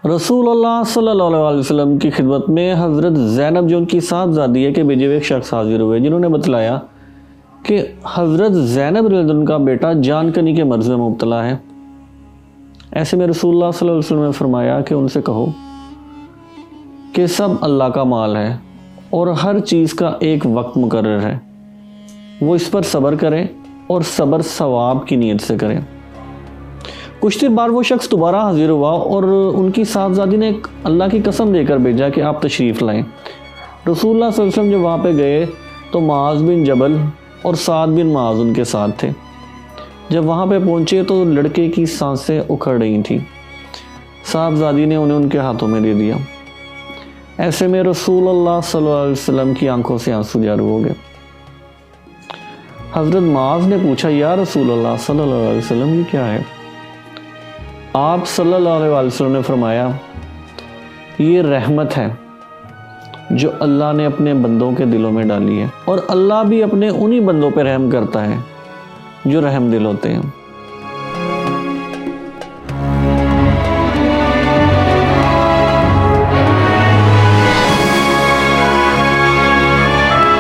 رسول اللہ صلی اللہ علیہ وسلم کی خدمت میں حضرت زینب جو ان کی صاحبزادی ہے کے بھیجے ہوئے ایک شخص حاضر ہوئے، جنہوں نے بتلایا کہ حضرت زینب رضی اللہ عنہ کا بیٹا جان کنی کے مرض میں مبتلا ہے۔ ایسے میں رسول اللہ صلی اللہ علیہ وسلم نے فرمایا کہ ان سے کہو کہ سب اللہ کا مال ہے اور ہر چیز کا ایک وقت مقرر ہے، وہ اس پر صبر کریں اور صبر ثواب کی نیت سے کریں۔ کچھ دیر بعد وہ شخص دوبارہ حاضر ہوا اور ان کی صاحبزادی نے ایک اللہ کی قسم دے کر بھیجا کہ آپ تشریف لائیں۔ رسول اللہ صلی اللہ علیہ وسلم جب وہاں پہ گئے تو معاذ بن جبل اور سعد بن معاذ ان کے ساتھ تھے۔ جب وہاں پہ پہنچے تو لڑکے کی سانسیں اکھڑ رہی تھیں، صاحبزادی نے انہیں ان کے ہاتھوں میں دے دیا۔ ایسے میں رسول اللہ صلی اللہ علیہ وسلم کی آنکھوں سے آنسو جاری ہو گئے۔ حضرت معاذ نے پوچھا، یا رسول اللہ صلی اللہ علیہ وسلم یہ کیا ہے؟ آپ صلی اللہ علیہ وسلم نے فرمایا، یہ رحمت ہے جو اللہ نے اپنے بندوں کے دلوں میں ڈالی ہے، اور اللہ بھی اپنے انہی بندوں پہ رحم کرتا ہے جو رحم دل ہوتے ہیں۔